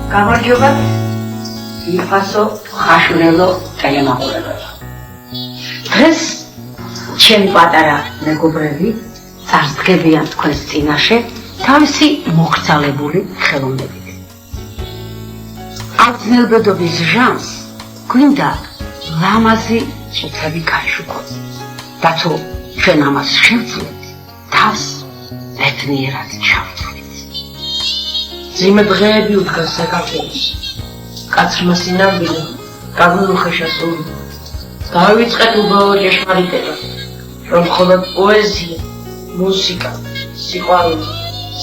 გამარჯობა იფასო ხაშურელო ტელემაყურებელო დღეს ჩემი პატარა მეგობრები წარსდგებიან თქვენს წინაშე თავისი მოგრძალებული ხელოვნებით აღძნელბედობის ჟანს გვინდა ლამაზი წუთები გაიშუქოთ და თუ ჩვენ ამას შევძლებთ თავს ბედნიერად ჩავთვლით ძიმე დღეები უდგას საქართველოს კაცრმა სინამდვილე გაგვიუხეშა სული დავივიწყეთ უბრალოდ ჭეშმარიტება რომ მხოლოდ პოეზია მუსიკა სიყვარული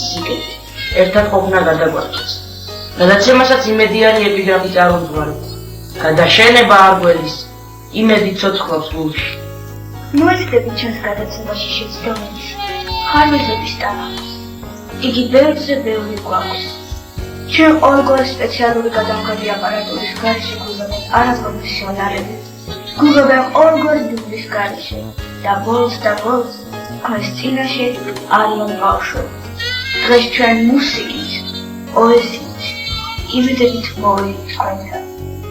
სიკეთე ერთად ყოფნა გადაგვარჩეს გადაცემასაც იმედიანი ეპიგრაფი წარმოგვართ გადაშენება არ გველის იმედი ცოცხლობს გულში მოეცდებით ჩვენს გადაცემაში შეცდომების ხარვეზების ტალღას იგი ბევრზე ბევრი გვაქვს ჩვენ ყოველგვარი სპეციალური გადამღები აპარატურის გარეშე გვიგებთ არაპროფესიონალები გვიგებთ ყოველგვარი დუბლის გარეშე და ბოლოს თქვენს წინაშე არიან ბავშვები დღეს ჩვენ მუსიკით პოეზიით იმედებით მოვიდით თქვენთან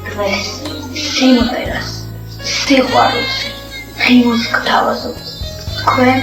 დღეს სიმღერას სიყვარულს ღიმოს გთავაზობთ თქვენ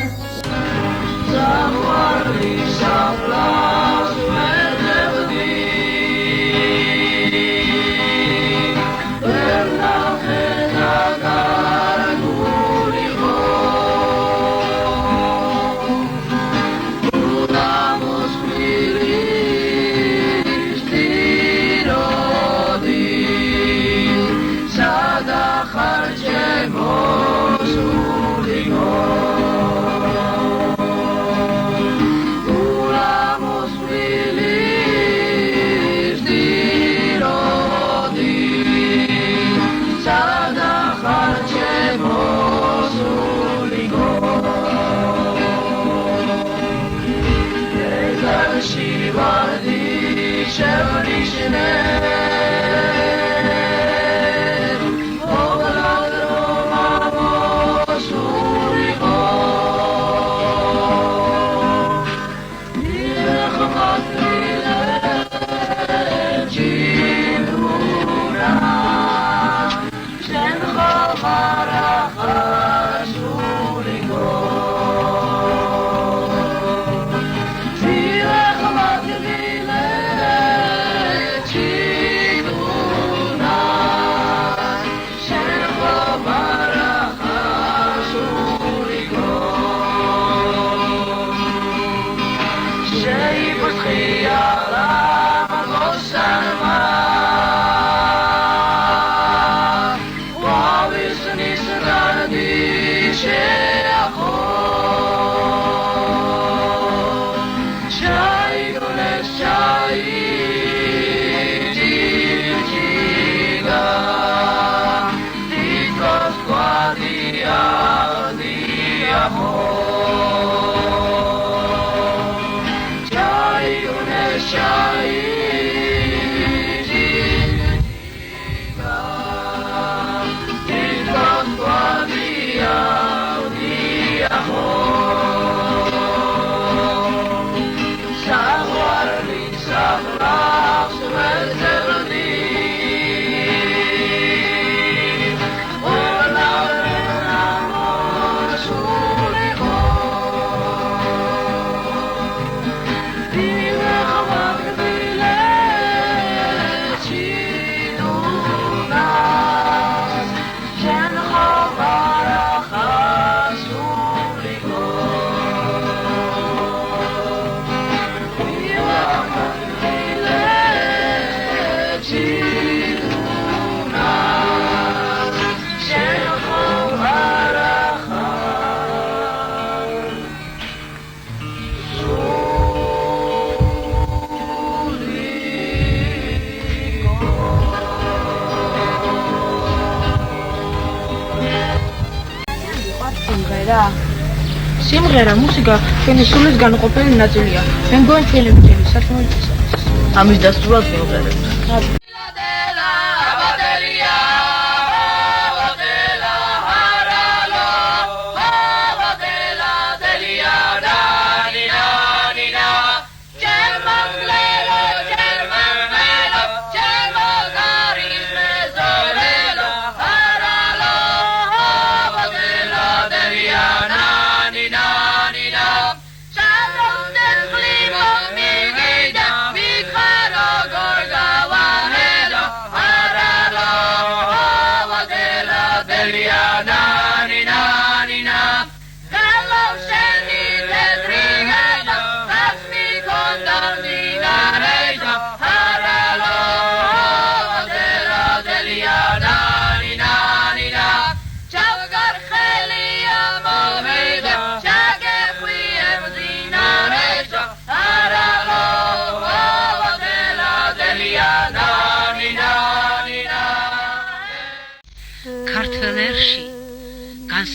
სიმღერა მუსიკა ჩვენი სულის განუყოფელი ნაწილია. მე მგონი ჩვენი მთელი საქმე ისაა. ამის დასრულად სიმღერები.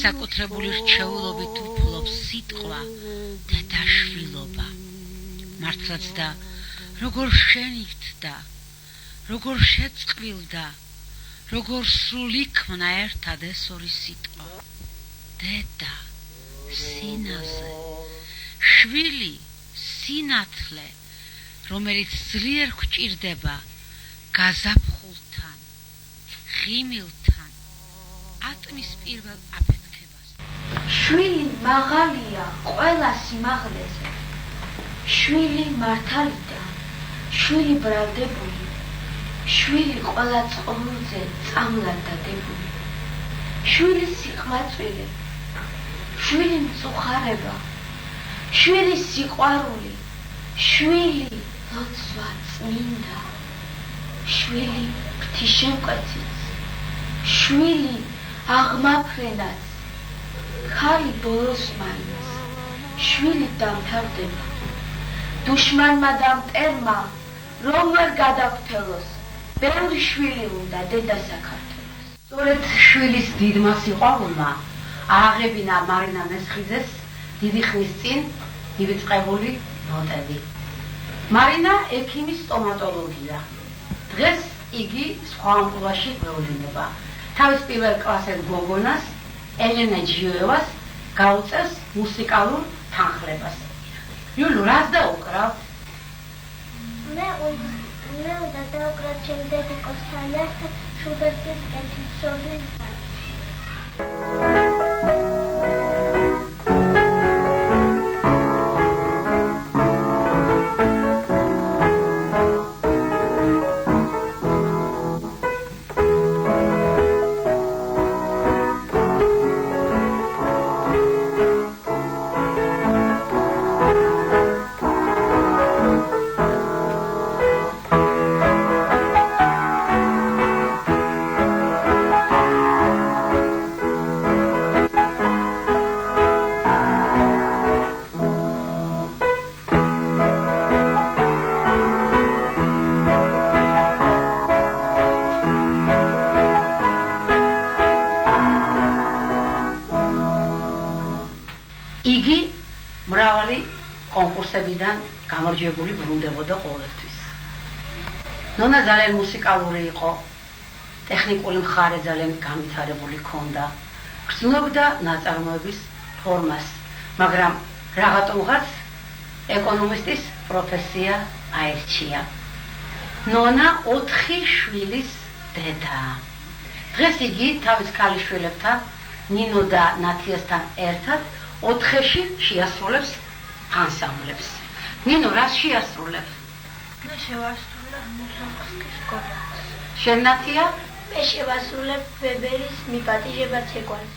განსაკუთრებული რჩეულობით უფლობს სიტყვა დედაშვილობა. მართლაც და როგორ შენივთდა, როგორ შეწყვილდა, როგორ სრულ იქმნა ერთად ეს ორი სიტყვა. დედა, სინაზე, შვილი, სინათლე, რომელიც ძლიერ გვჭირდება გაზაფხულთან, ღიმილთან, ატმის პირველ აფეთქებას. შვილი მაღალია ყველა სიმაღლეზე. შვილი მართალია, შვილი ბრალდებული, შვილი ყველა წყვილზე წამლად დადებული. შვილი სიყვაწვილი, შვილი მწუხარება, შვილი სიყვარული, შვილი ლოცვა წმინდა, შვილი ღვთისმშობლიც, შვილი აღმაფრენაც, ხალი ბოლოს მაინც, შვილი დამთავრდება. დუშმანმა და მტერმა რომ ვერ გადაგთელოს, ბევრი შვილი უნდა დედა საქართველოს. სწორედ შვილის დიდმა სიყვარულმა ააღებინა მარინა მესხიძეს დიდი ხნის წინ ივიწყებული ნოტები. მარინა ექიმი სტომატოლოგია. დღეს იგი სხვა ამპულაში გვეულინება. თავის პირველ კლასელ გოგონას ელენა ჯიოევას გაუწევს მუსიკალურ თანხლებას. იულუ, რას დაუკრავ? მე უნდა დავუკრავ ჩემი დედიკოსთან ერთად შუბერტის კეთილშობილი. იგი მრავალი კონკურსებიდან გამარჯვებული ბრუნდებოდა ყოველთვის. ნონა ძალიან მუსიკალური იყო, ტექნიკური მხარე ძალიან განვითარებული ჰქონდა, გრძნობდა ნაწარმოების ფორმას, მაგრამ რაღაცნაირად ეკონომისტის პროფესია აირჩია. ნონა 4 შვილის დედა. დღეს იგი თავის ქალიშვილებთან, ნინო და ნათიასთან ერთად 4-ში შეასრულებს ანსამბლებს. ნინო, რას შეასრულებ? მე შევასრულებ მუსორგსკის სკოლას. შენ ნათია? მე შევასრულებ ვებერის მიპატიჟება ცეკვას.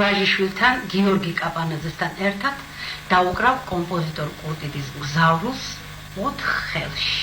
ვაჟიშვილთან გიორგი კაპანაძესთან ერთად დაუკრავ კომპოზიტორ კურტიდის მგზავრს 4 ხელში.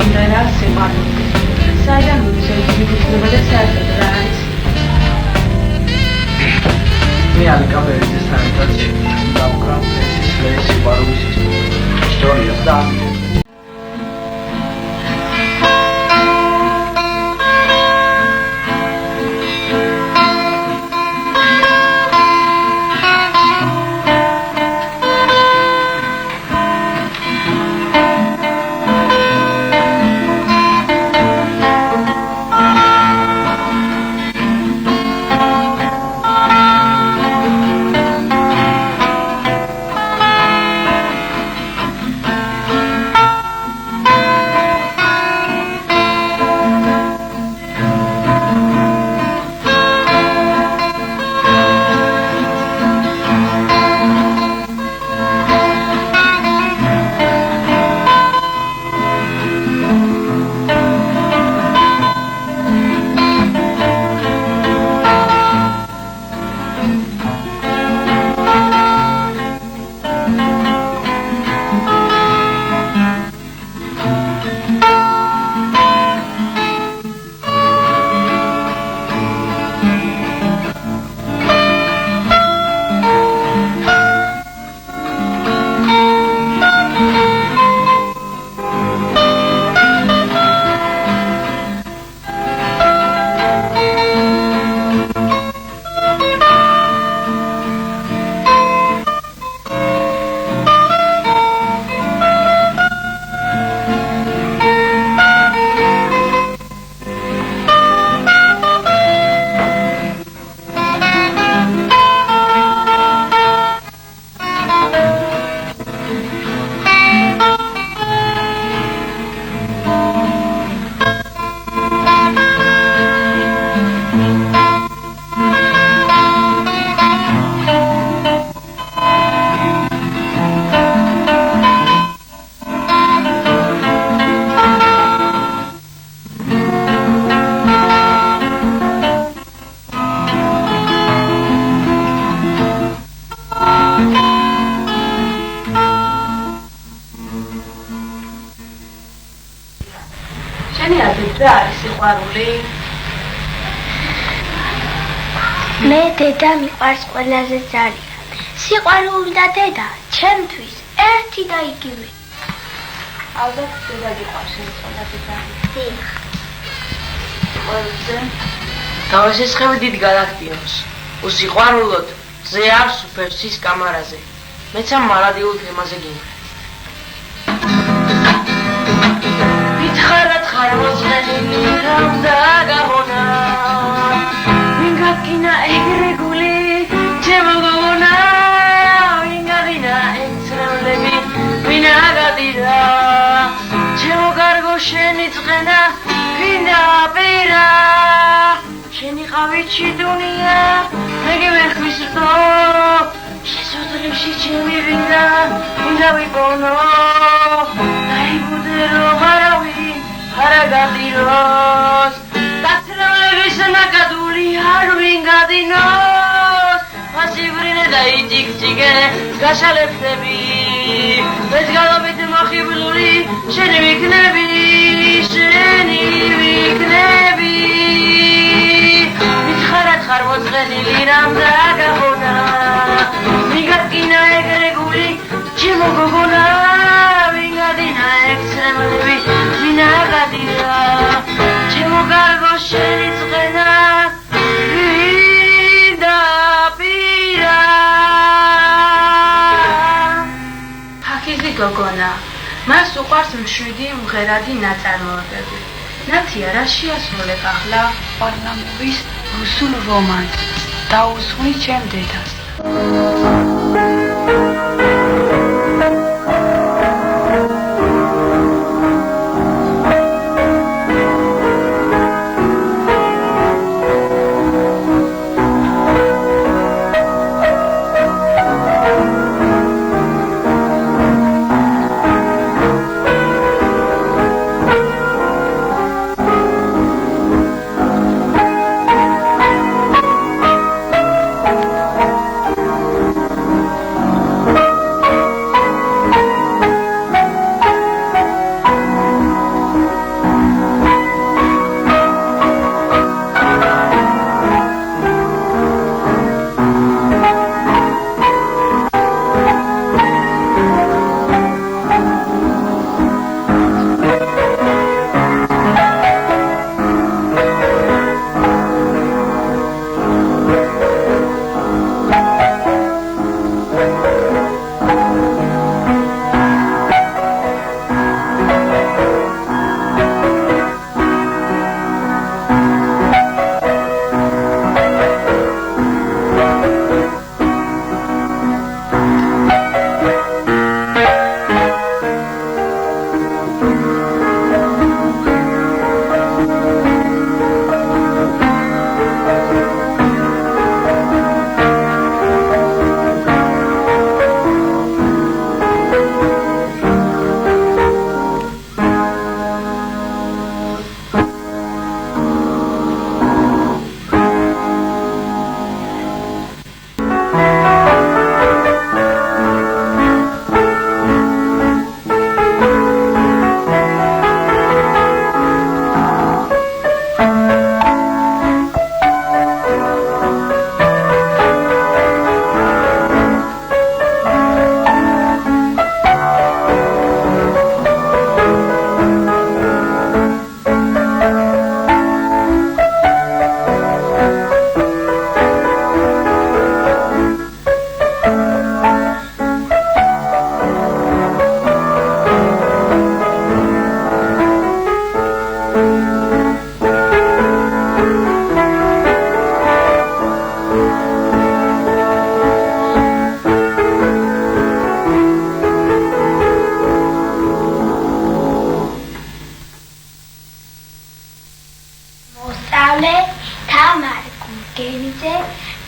სიმღერა სიყვარული. საიდან მიდის ეს მიგრძნობა და საერთოდ რა არის? მე ალიკა ბერიდესთან ერთად დავკრავ ეს სიყვარულის ისტორიას და რა არის სიყვარული? მე დედა მიყვარს ყველაზე ძალიან. სიყვარული და დედა ჩემთვის ერთი და იგივე. ალბათ დედა გიყვარს ყველაზე ძალიან. ყველაზე თავისესხები დიდ galaktios. უსიყვარულოდ ზე არს უფერსის კამარაზე. მეც ამ მარადილ თემაზე გინდა. ვითხარად ხარვაზღელი რამ დაგაჰონა. ვინგაკინა ეგრეგული ჩემოგონა. ვინგაგინა ეცრემლები ვინაგადირა. ჩემოგარგო შენი წყენა ვინა პირა. შენი ყავითში დუნია მეგე ხმისრდო. შესოძლებში ჩემი ვინდა ვინდა ვიპონო. დაიბუდე რომ არავინ არ აგადიროს. დაცრევლების ნაკადული არ ვინ გადინოს. მასივრინე და იწიკწიკე გაშალეფდები. ეს გალობით მოხიბლული შენი ვიქნები. შენი ვიქნები. ვითხარად ხარ მოწყენილი რამ დაგაჰონა. ვინგაკინა ეგრეგული ჩემო გოგონა. ვინგადინა ექსრემლები ვინაგადირა. ჩემო გარგო შენი წყენა ვინდა პირა. ფაქიზი გოგონა მას უყვარს მშვიდი მღერადი ნაწარმოებები. ნათია რა შეასრულებ ახლა? პარლამენტის რუსულ რომანს დაუსხვნი ჩემ დედას.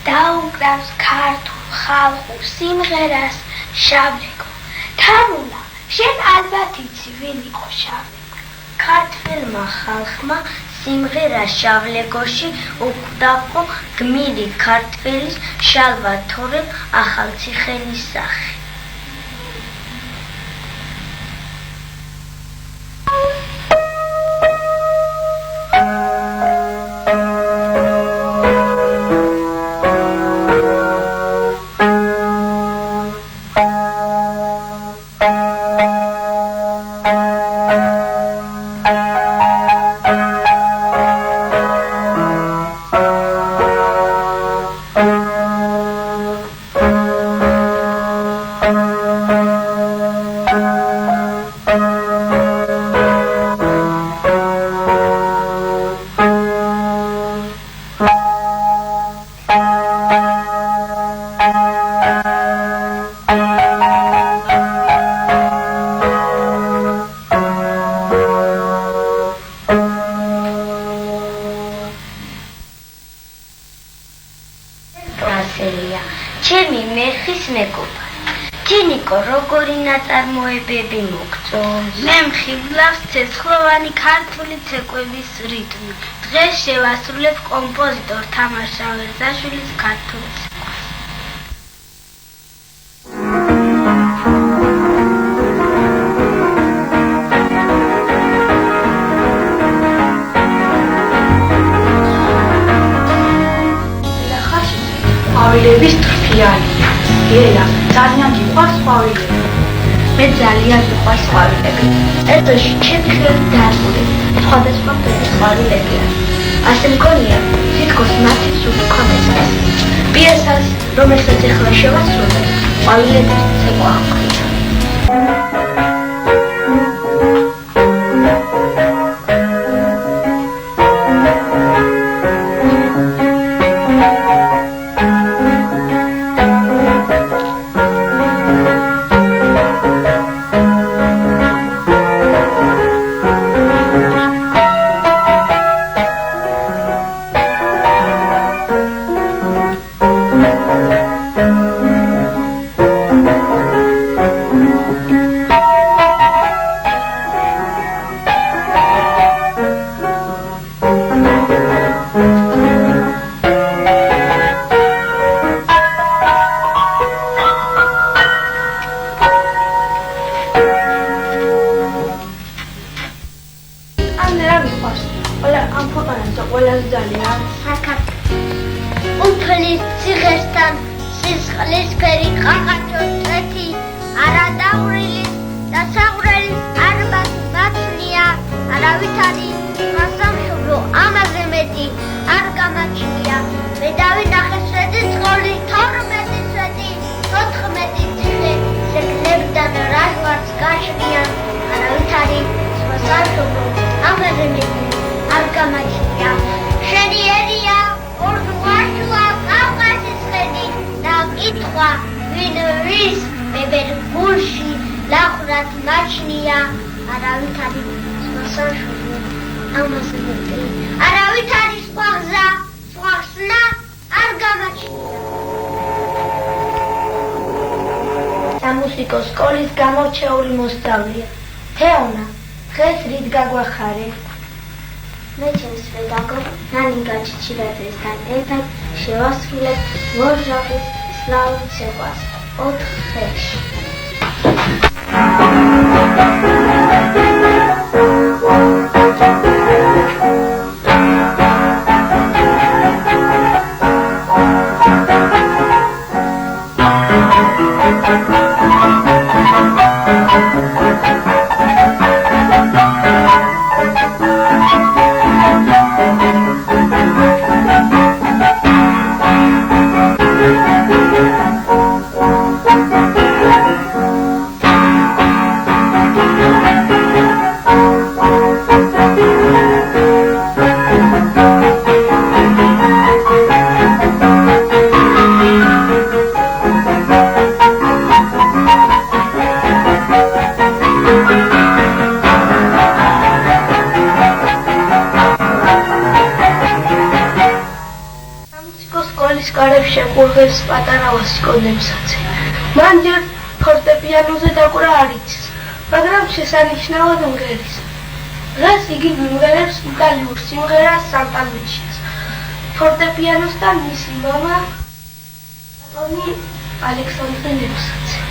დაუკრავს ქართულ ხალხურ სიმღერას შავლეკო. თამულა, შენ ალბათ იცი ვინ იყო შავლეკო? ქართველმა ხალხმა სიმღერა შავლეკოში უკვდავყო გმირი ქართველის შალვა თორემ ახალციხელის სახე. ჩემი მეხის მეგობარი, თინიკო როგორი ნაწარმოებები მოგწონს? მე მხიბლავს ცეცხლოვანი ქართული ცეკვების რიტმი. დღეს შევასრულებ კომპოზიტორ თამარ შავერდაშვილის ქართულ ცეკვას. ყვავილების თრფიანია. ელა, ძალიან გიყვარს ყვავილები. მე ძალიან მიყვარს ყვავილები. ეტოში ჩემი ხელი დაასრულეთ. სხვადასხვა ფერის ყვავილებია. ასე მგონია, თითქოს მათი სულ ქონდეს. პიესას, რომელსაც ახლა შევასრულებ, ყვავილების ცეკვა ჰქვია. უფლის ციხესთან სისხლის ფერი ყაყაჩოს წეთი არადავრილის და საყვრელის არბას მაცნია არავითარი მასამშობლო ამაზე მეტი არ გამაჩნია მე დავინახე სვეტი ცხოლი 12 სვეტი 14 ციხე შეგნებიდან რაგვარს გაშნია არავითარი მასამშობლო ამაზე მეტი არ გამაჩნია შენი ერია ორდუაშუა კავკასის ხედი და კითხვა ვინ ვის ბებერ გულში ლახრად მაჩნია არავით არის სხვასაშუალო ამაზე მეტი არავით არის სხვა გზა სხვა ხსნა არ გამაჩნია სამუსიკო სკოლის გამორჩეული მოსწავლეა თეონა დღეს რით გაგვახარე მე ჩემს პედაგოგ ნანიკა ჩიჩილაძესთან ერთად შევასრულებ ვორჟაყის სლავურ ცეკვას 4 ხელში შეყურებს პატარა ვასიკონებსაც. მან ჯერ ფორტეპიანოზე დაკვრა არ იცის, მაგრამ შესანიშნავად მღერის. დღეს იგი მიმღერებს იტალიურ სიმღერას სანტა-ლუჩიას. ფორტეპიანოსთან მისი მამა ატონი ალექსანდრე ნებსაცი.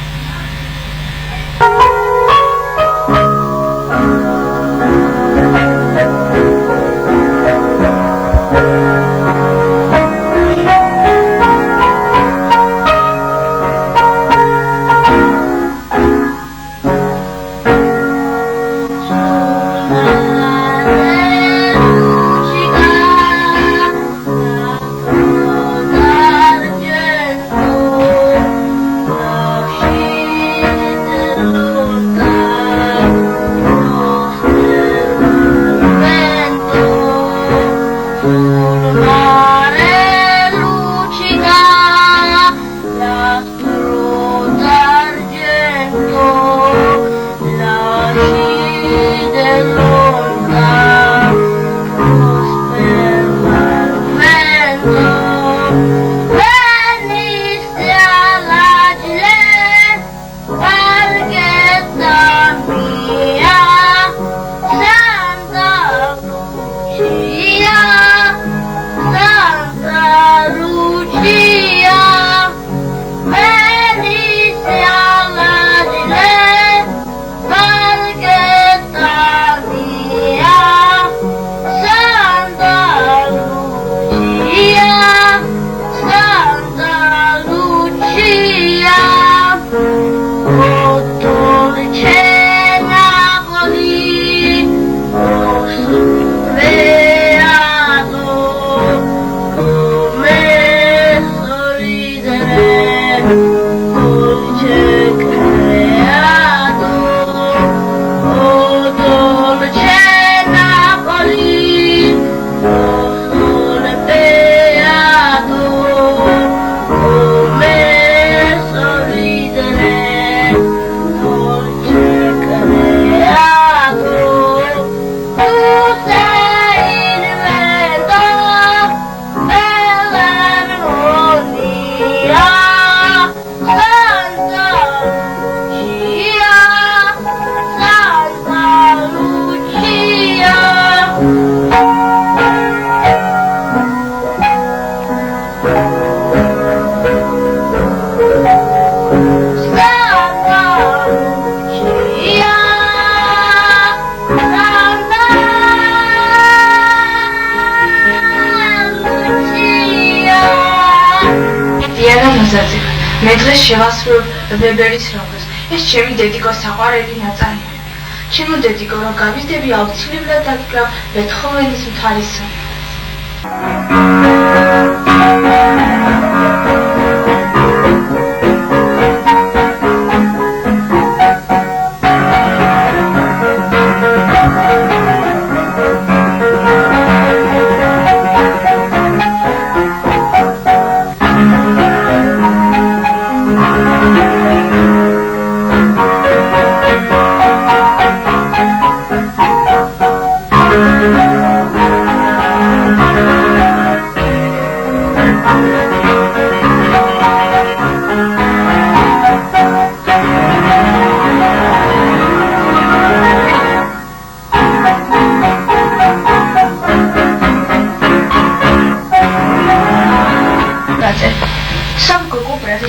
მე დღეს შევასრულებ ვებერის რომანს. ეს ჩემი დედიკოს საყვარელი ნაწარმოებია. ჩემო დედიკო, რომ გავიზრდები, აუცილებლად დაგკრავ ბეთჰოვენის მთვარის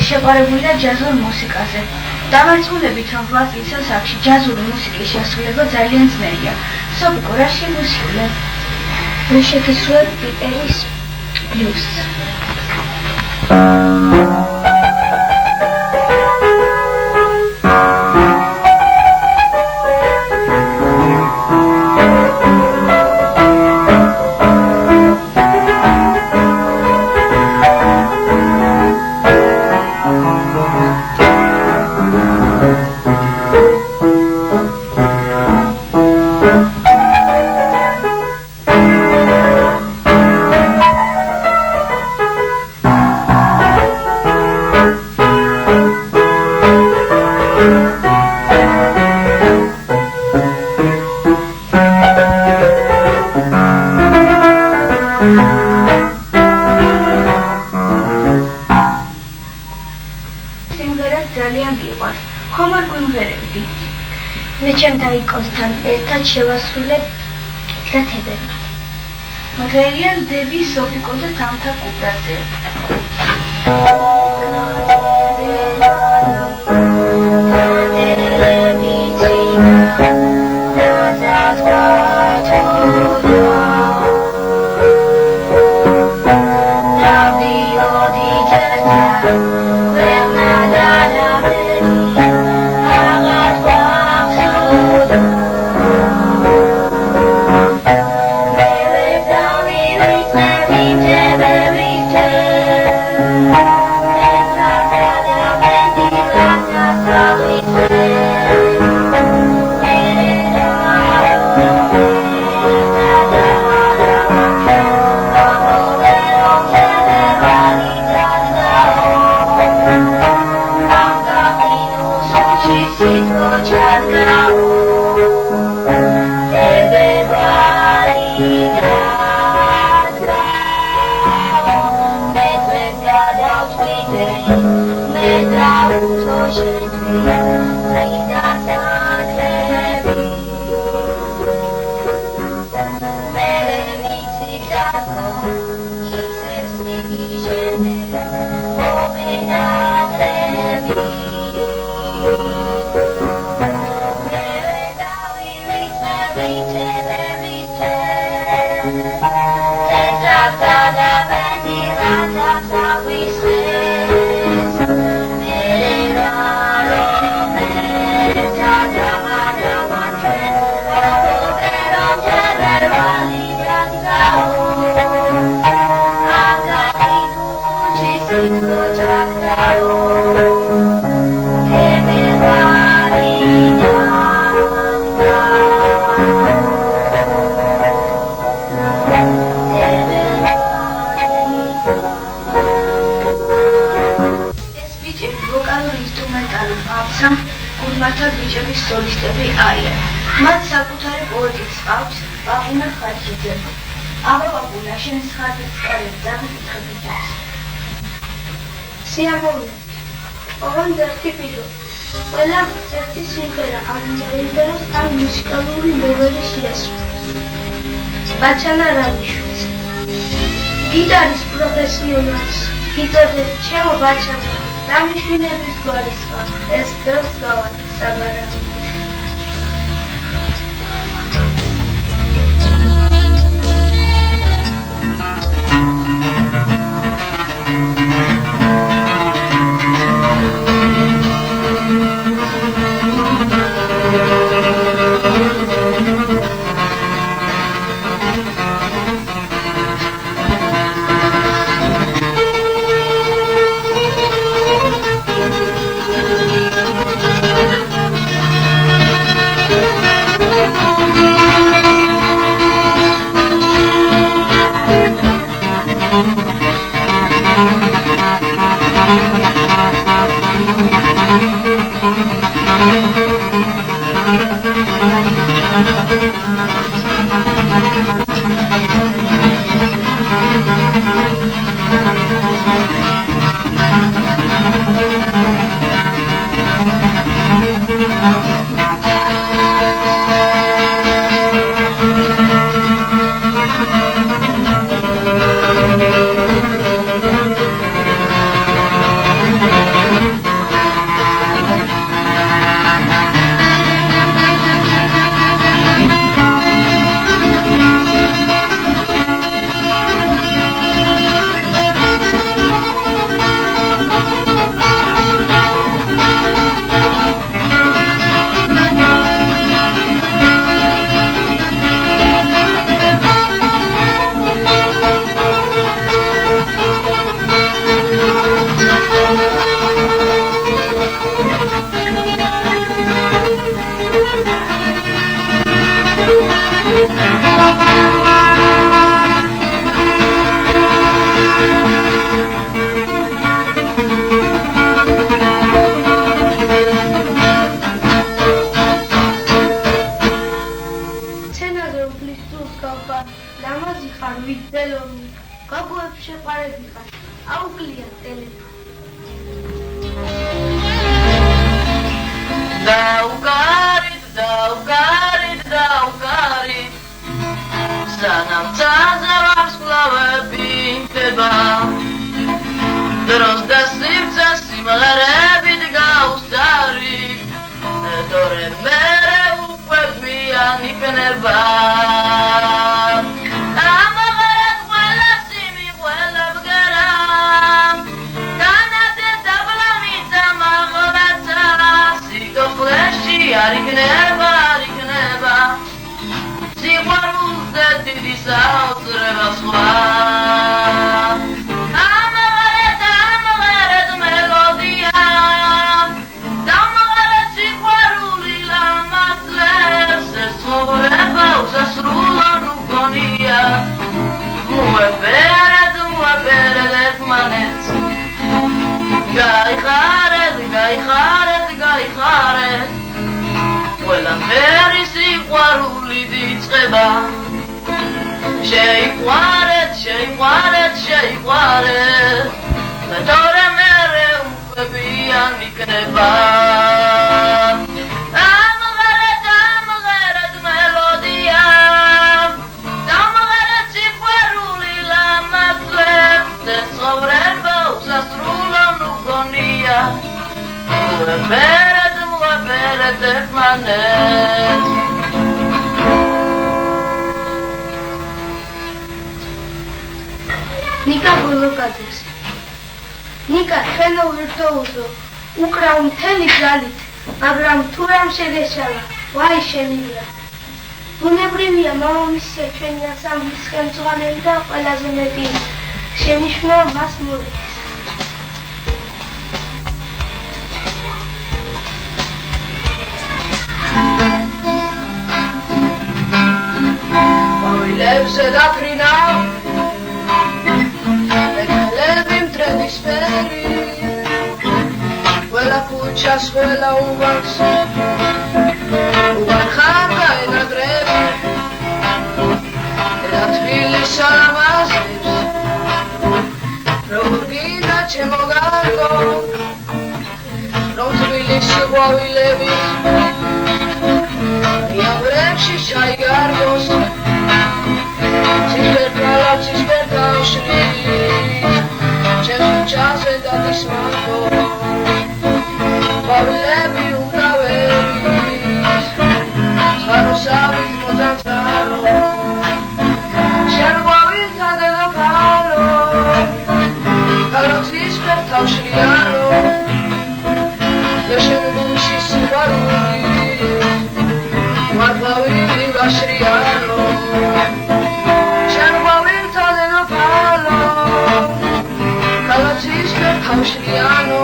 შეყვარებულია ჯაზურ მუსიკაზე. დავარწმუნებით, რომ 8 წლის ასაკში ჯაზური მუსიკის შესრულება ძალიან ძნელია. სოფიკო, რა შეგუსრულებ? მე შეგისრულებ პიპერის ბლუზს. მე ჩემთან კოსთან ერთად შევასრულებ გათებები. მღერიან დები, სოფიკო და თამთა კუპრაძე. სოლისტები არიან. მათ საკუთარი პოეტიც აქვს, პაპუნა ხარჯიძე. აბა პაპუნა, შენ ხარჯის კარებს დაგიკითხებით. სიამოვნებთ. ოღონდ ერთი პირო. ყველა ერთი სიმღერა ან დაიბეროს ან მუსიკალური ნოველი შეასრულოს. ბაჩანა რანიშვილს. გიტარის პროფესიონალს. გიტარის ჩემო ბაჩანა. რანიშვილების გვარისხა. ეს დროს გავაკეთე საბარა. ნიკა ბოლოკაძეს. ნიკა ხელო ვირტუოზო, უკრავ მთელი ძალით, მაგრამ თუ რამ შეგეშალა, ვაი შენია. ბუნებრივია მამამისია ჩვენი ასამბლის ხელმძღვანელი და ყველაზე მეტი შენიშვნა მას მოვიდეს. ყვავილებზე დაფრინავ ყველა ქუჩას, ყველა უბანს უბან ხარ გაენადრები და თბილის ალამაზებს როგორ გინდა ჩემო გარგო რომ თბილისი ყვავილები იავრებში ჩაიგარგოს Čase da ti smanko Ყვავილები უკრავების Zvaro savit mozanzaro Შენ ყვავილთა დედოფალო Galotsis per თავშრიარო და შენ გულში სიყვარული ვარ ყვავილი ვაშრიარო შენ ყვავილთა დედოფალო Galotsis per თავშრიარო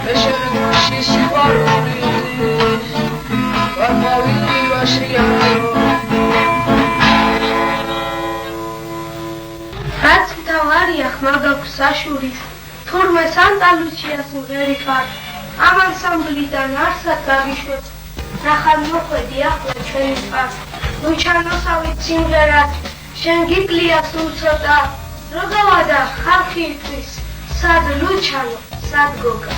და შენ გულში სიყვარული ვარ ყვავილი ვაშრიარო რაც მთავარია ხმა გაქვს საშური თურმე სანტა ლუჩიას მღერი ხარ ამ ანსამბლიდან არსად გაგიშვებ ნახალ მოხვედი ახლა ჩვენი წყალს ლუჩანოსავით სიმღერად შენ გიგლია სულ ცოტა როგორადა ხალხი იწვის სად ლუჩანო სად გოგა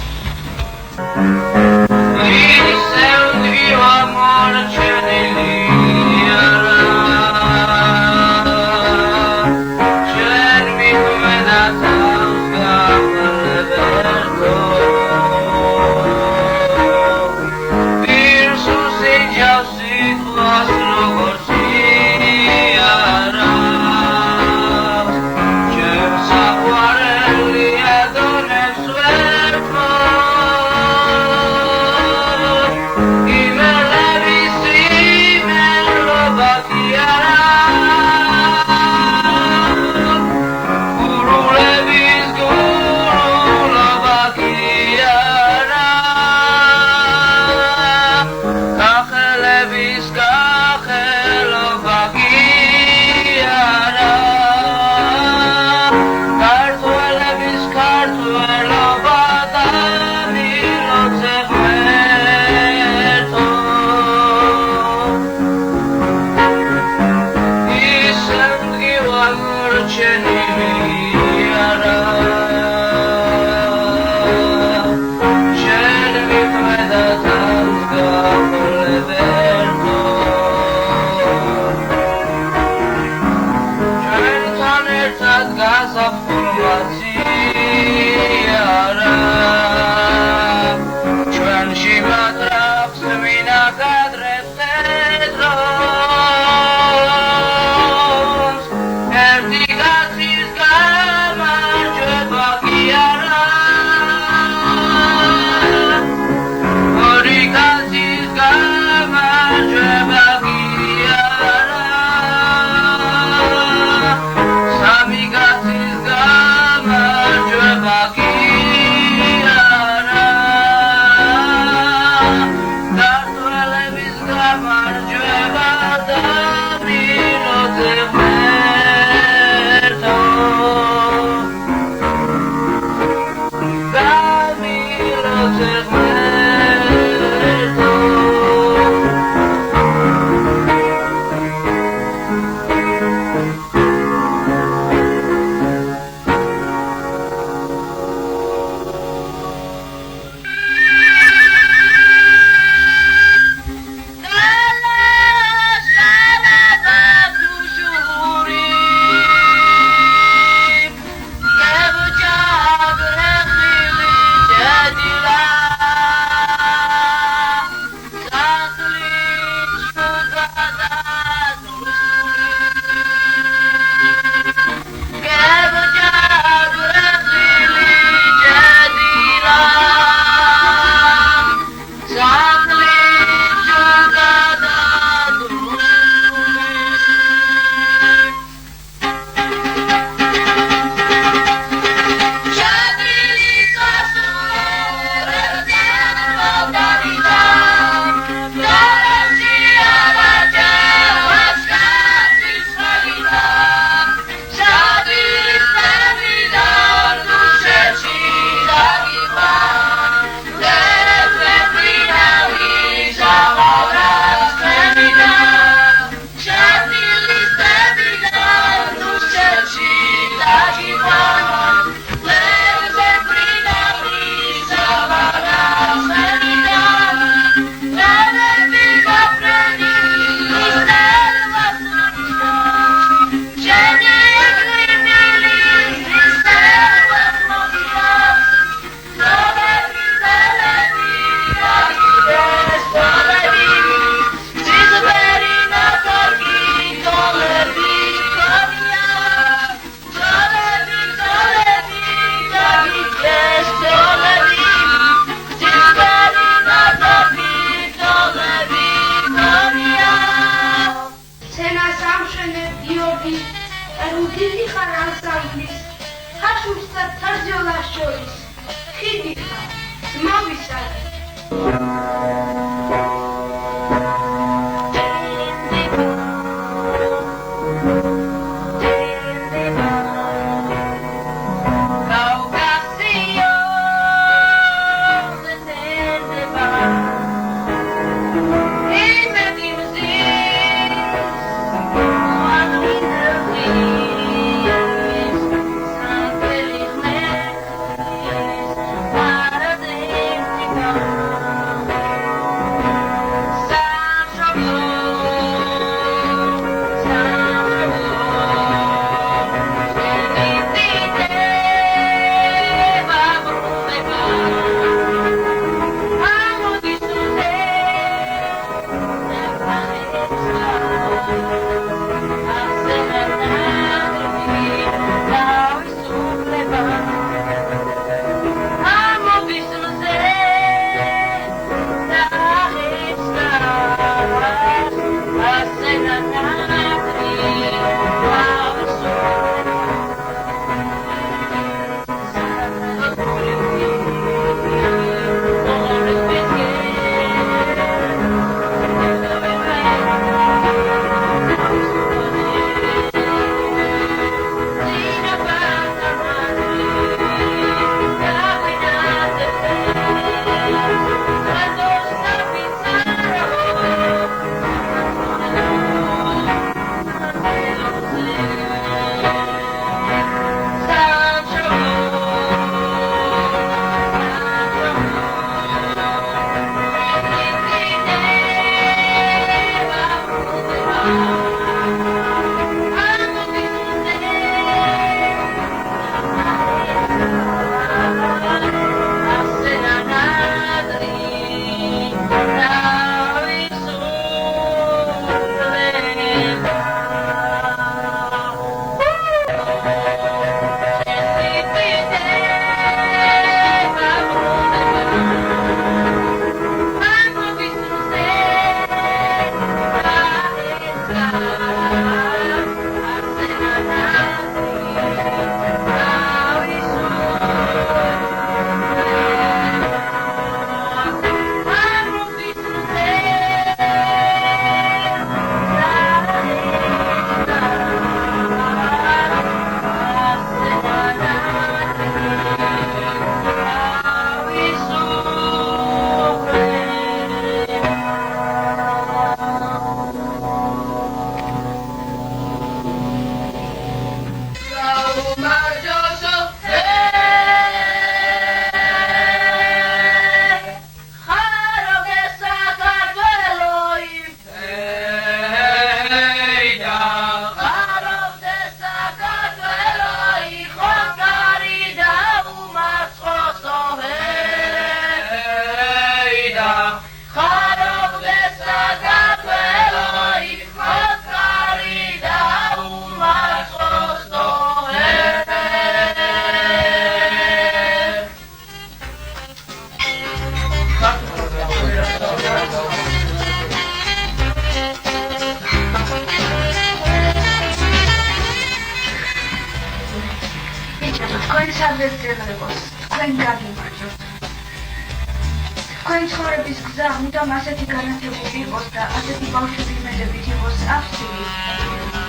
თქვენი ცხოვრების გზა მუდამ ასეთი განათებული იყოს და ასეთი ბავშვები იმედებით იყოს აფსილი,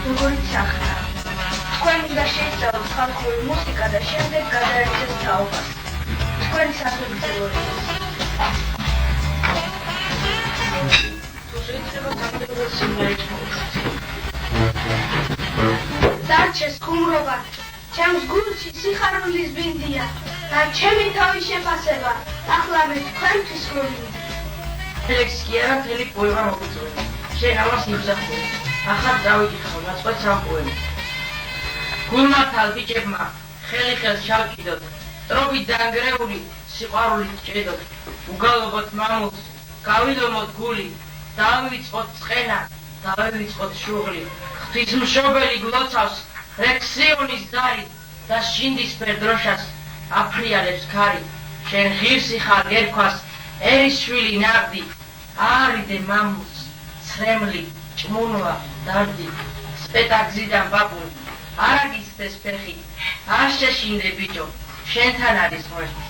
როგორიც ახლა. თქვენ უნდა შეისწავლოთ ხალხური მუსიკა და შემდეგ გადაეცეს თაობას. თქვენი სასწავლებელი დარჩეს ხუმრობა, ჩემს გულში სიხარულის ბინდია და ჩემი თავის შეფასება ახლა მე თქვენთვის მოვიდა. ლექსი არა მთელი პოემა მოგიწევს. შენ ამას იმსახურე. ახლა დავიკითხავ ნაწყვეტ სამ პოემას. გულმართალ ბიჭებმა ხელი ხელს ჩავკიდოთ, ტრობით დანგრეული სიყვარულით ჭედოთ, უგალობოთ მამულს, გავილომოთ გული, დავივიწყოთ წყენა, დავივიწყოთ შუღლი, ღვთისმშობელი გლოცავს რექსიონის ზარი და შინდისფერ დროშას აფრიალებს ქარი. შენ ღირსი ხარ ერქვას ერის შვილი ნაღდი, არიდე მამულს ცრემლი ჭმუნვა დარდი, სპეტაგზიდან ბაბული არ აგიცდეს ფეხი, არ შეშინდე ბიჭო, შენთან არის ღმერთი.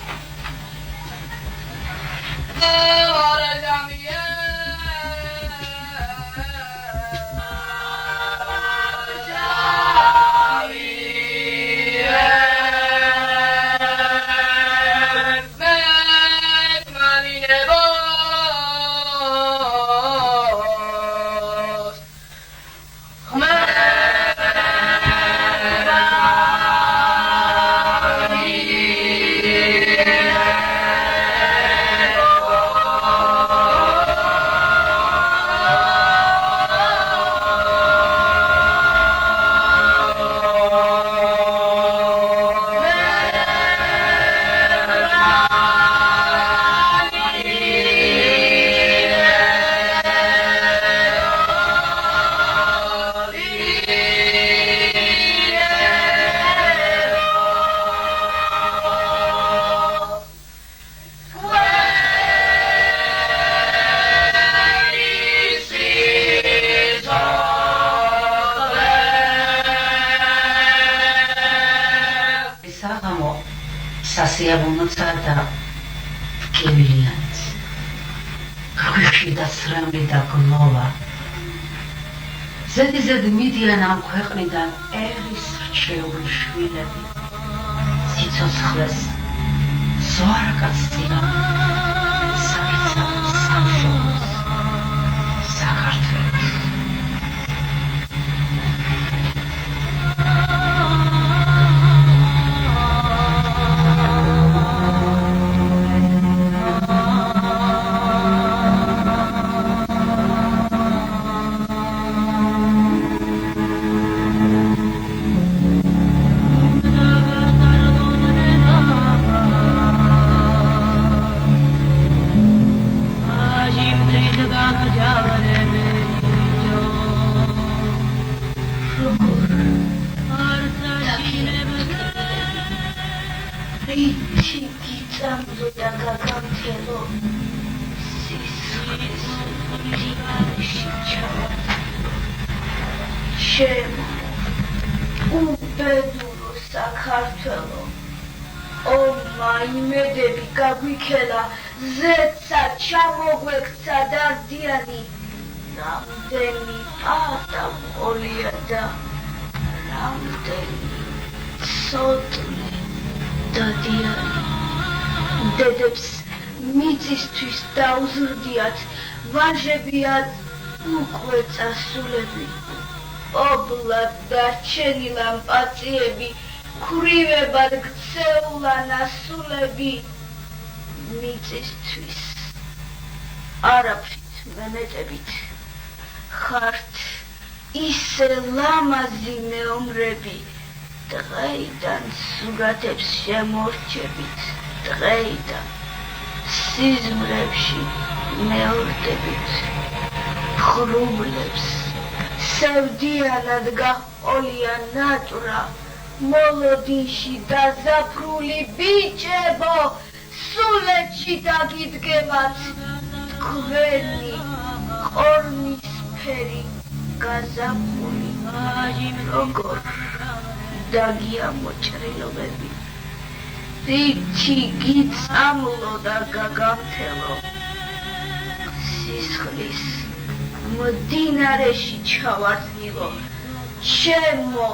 სიამოვნოცა და ტკივილიანიც. ქვიში და სრემლი და გლოვა. ზედიზედ მიდიან ამ ქვეყნიდან ერის რჩეული შვილები. სიცოცხლეს ზოარაკაც წინა საკიცა სამშობლოს საქართველოს. უბედურო საქართველო, ომმა იმედები გაგვიქელა, ზეცა ჩამოგვექცა დარდიანი, რამდენი პატა ყოლია და რამდენი ცოტნე დადიანი. დედებს მიწისთვის დაუზრდიათ, ვაჟებიათ უკვე წასულები. ობლად დარჩენილა მპაციები, ქვრივებად გცეულა ნასულები. მიწისთვის არაფრით მემეტებით ხართ ისე ლამაზი მეომრები, დღეიდან სურათებს შემორჩებით, დღეიდან სიზმრებში მეორდებით ხრუბლებს. სევდიანად გაყოლია ნატრა, მოლოდინში დაზაფრული ბიჭებო, სულეთში დაგიდგებათ თქვენი ყორმისფერი გაზაფხული. როგორ დაგია მოჭრილობები, რითი გიწამლო და გაგამთელო, სისხლის მდინარეში ჩავარდნილო, ჩემო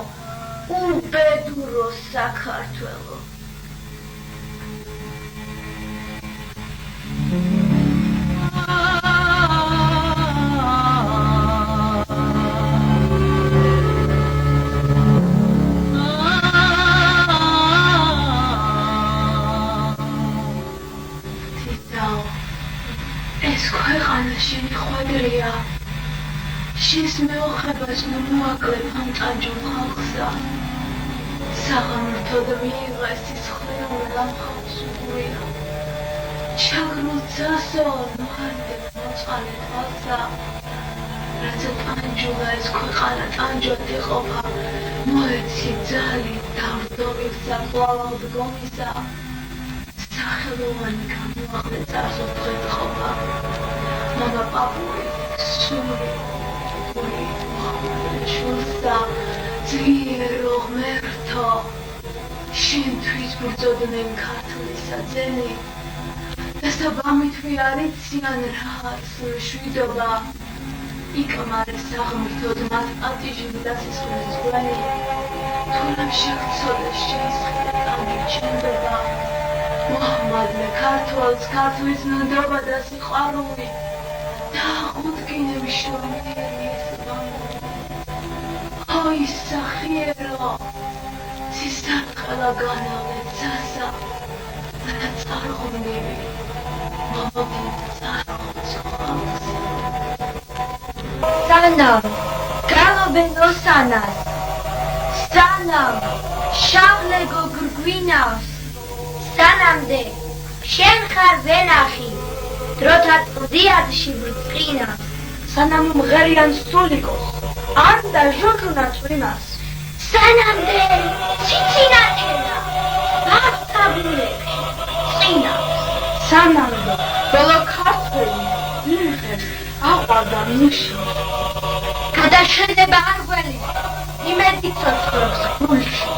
უბედურო საქართველო. ეს ქვეყანა შენი ხვედრია, შენს მეოხებას ნუ მოაკლებ ამ ტანჯულ ხალხსა. საღამრთოდ მიიღე სისხლი ულამხავს უღურია, ჩაგრულ ძასო ნუხარდებ მოწყალე თვალსა. რაცა ტანჯულა ეს ქვეყანა ტანჯვად იყოფა, მოეცი ძალი დავრდომივსა ყვალავ დგომისა. სახელოვანი გამოახლე წარსულ დღედ ყოფა, მამა პაპური სული გული შულსა ძლიერო ღმერთო, შენთვის ბრძოდნენ ქართლისა ძენი და საბამითვი არ იციან რაც შვიდობა. იკმარეს საღმრთოდ მათ პატიჟი და სისხლის გველი, თურმე შეგცოდეს შეისხლე კამი ჩნდება. მოჰმადლე ქართველს ქართლის ნდობა და სიყვარული და აღუდგინები შრომიერი ეს ბამბული. ой სახიერო ცისარტყელა განავლე ცასა და წარღუნები მამაგი წარღუნს ხალხს. სანამ გალობენ ოსანას, სანამ შავლეგო გრგვინავს, სანამდე შენ ხარ ვენახი, დროთა წდიადში ბრწყინავს, სანამ მღერიან სულიკოს, არ და ჟოქნა წვიმას, სანამდე ციცინათენა ბავსაბულებში წინავს, სანამდე ბოლო ქართველი იმხებს აყვარდა მუში, გადაშენდება არ გველის, იმედი ცოცხლობს გულში.